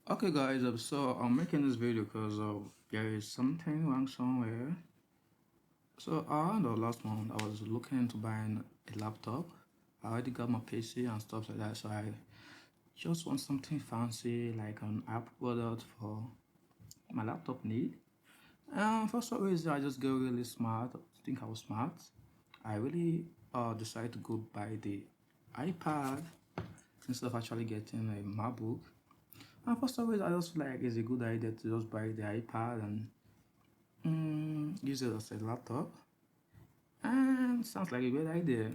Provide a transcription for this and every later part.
Okay, guys, so I'm making this video because there is something wrong somewhere. So around the last month, I was looking into buying a laptop. I already got my PC and stuff like that, so I just want something fancy like an Apple product for my laptop need. And for some reason, I just got really smart. I think I was smart. I really decided to go buy the iPad instead of actually getting a MacBook. And for some reason, I just feel like it's a good idea to just buy the iPad and use it as a laptop. And sounds like a great idea.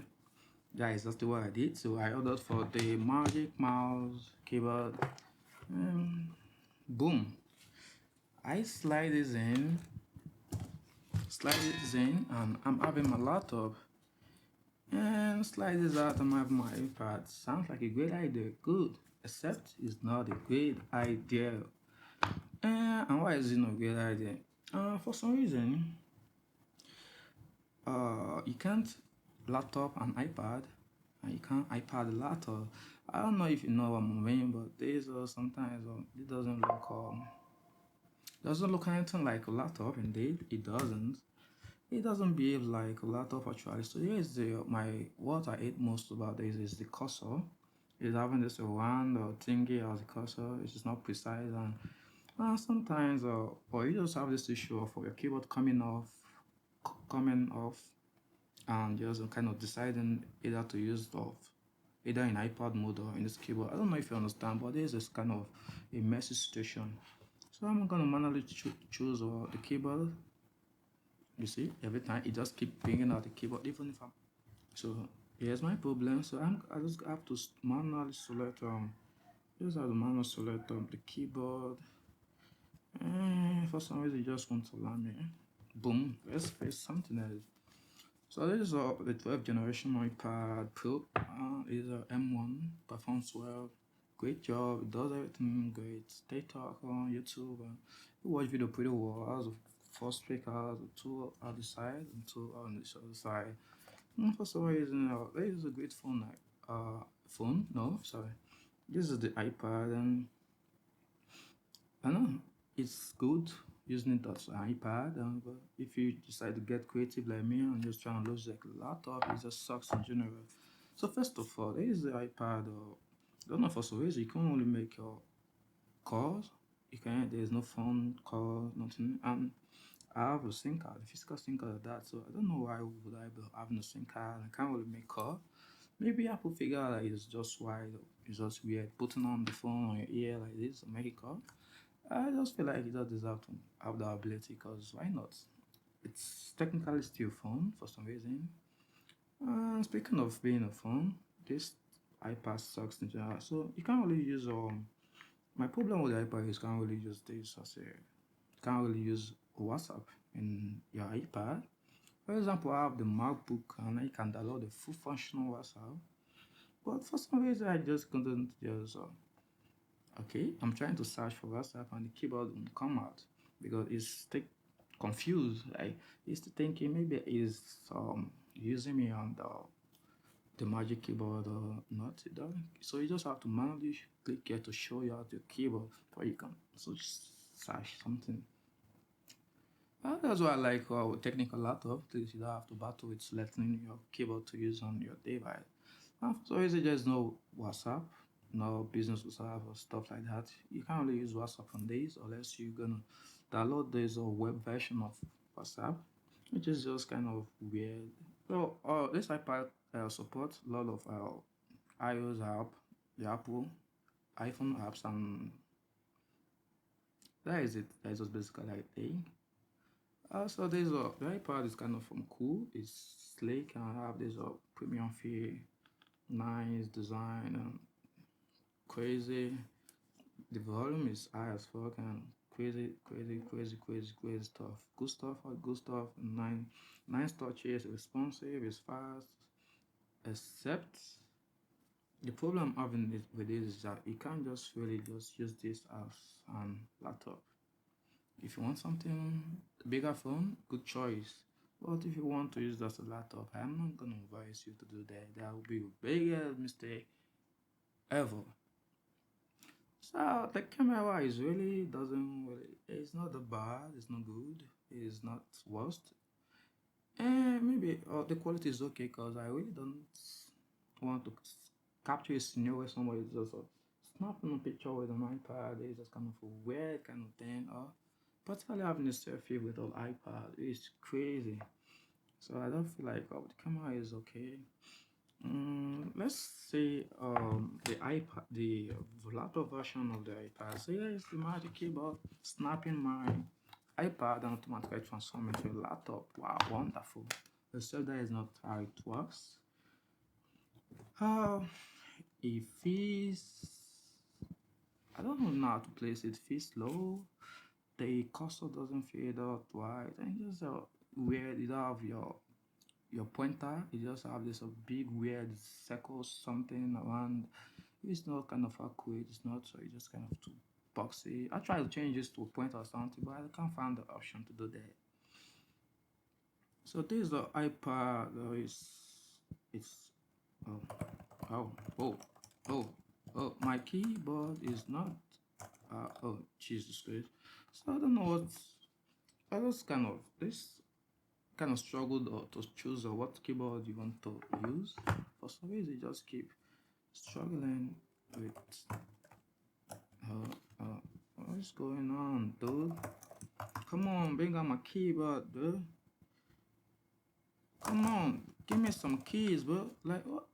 Guys, that's the what I did. So I ordered for the Magic Mouse keyboard. And boom. I slide this in, and I'm having my laptop. And slide this out, and I have my iPad. Sounds like a great idea. Good. Except it's not a great idea. And why is it not a great idea? For some reason, you can't laptop and iPad, and you can't iPad laptop. I don't know if you know what I mean, but there's sometimes it doesn't look anything like a laptop. Indeed, it doesn't. It doesn't behave like a laptop actually. So here is the my what I hate most about this is the cursor. It's having this round or thingy as a cursor. It's just not precise and sometimes or you just have this issue of your keyboard coming off and just kind of deciding either to use of either in iPad mode or in this keyboard. I don't know if you understand, but this is kind of a messy situation. So I'm gonna manually choose the keyboard. You see, every time it just keep bringing out the keyboard, even if I'm so. Here's my problem. So I just have to manually select just have to manually select the keyboard. And for some reason, it just won't allow me. Boom. Let's face something else. So this is the 12th generation iPad Pro. Is a M1, performs well, great job, it does everything great. They talk on YouTube, you watch video pretty well. Has a four speakers, two on the side and two on the other side. For some reason, this is a great phone. Phone? No, sorry. This is the iPad, and I know it's good using it as an iPad, but if you decide to get creative like me and just trying to use like a laptop, it just sucks in general. So first of all, there is the iPad. I don't know for some reason you can only make your calls. You can There's no phone call, nothing. And I have a SIM card, a physical SIM card of that. So I don't know why would I be having a SIM card. I can't really make call. Maybe Apple figure out that it's just wide, it's just weird putting on the phone on your ear like this and make it call. I just feel like it does deserve to have the ability because why not? It's technically still fun for some reason. Speaking of being a phone, this iPad sucks in general. So you can't really use my problem with the iPad is you can't really use this as a you can't really use WhatsApp in your iPad. For example, I have the MacBook and I can download the full functional WhatsApp. But for some reason I just couldn't just okay, I'm trying to search for WhatsApp and the keyboard won't come out because it's confused. Like it's thinking maybe it's using me on the magic keyboard or not. It doesn't. So you just have to manually click here to show you how to keyboard before you can search something. That's why I like technical laptop. Because you don't have to battle with selecting your keyboard to use on your device. So is it just no WhatsApp, no business WhatsApp or stuff like that? You can't really use WhatsApp on these unless you're gonna download this web version of WhatsApp, which is just kind of weird. So this iPad supports a lot of iOS app, the Apple iPhone apps, and that is it. That is just basically like thing. So there's the iPad is kind of cool. It's slick and I have this premium fee, nice design and crazy. The volume is high as fuck and crazy stuff. Good stuff, all good stuff. Nice touches, responsive, is fast. Except the problem I'm having with this is that you can't just really just use this as an laptop. If you want something bigger phone, good choice. But if you want to use that as a laptop, I'm not gonna advise you to do that. That would be your biggest mistake ever. So the camera is really doesn't really. It's not that bad. It's not good. It's not worst. And maybe the quality is okay because I really don't want to capture a scenario where somebody is just snapping a picture with an iPad. It's just kind of a weird kind of thing. Or particularly having a selfie with an iPad is crazy. So I don't feel like the camera is okay. Let's say the iPad, the laptop version of the iPad. So here's the Magic Keyboard snapping my iPad and automatically transform into a laptop. Wow, wonderful. Except that is not how it works. How it feels, I don't know how to place it. Feels low. The cursor doesn't fade out right, and just weird. You don't have your pointer. You just have this big weird circle something around. It's not kind of accurate. It's not, so it's just kind of too boxy. I tried to change this to a pointer or something, but I can't find the option to do that. So this is the iPad. It's oh oh oh oh oh, my keyboard is not oh Jesus Christ. So I don't know what, I just kind of this kind of struggled to choose what keyboard you want to use. For some reason, you just keep struggling with what is going on, dude? Come on, bring out my keyboard, dude. Come on, give me some keys, bro. Like what?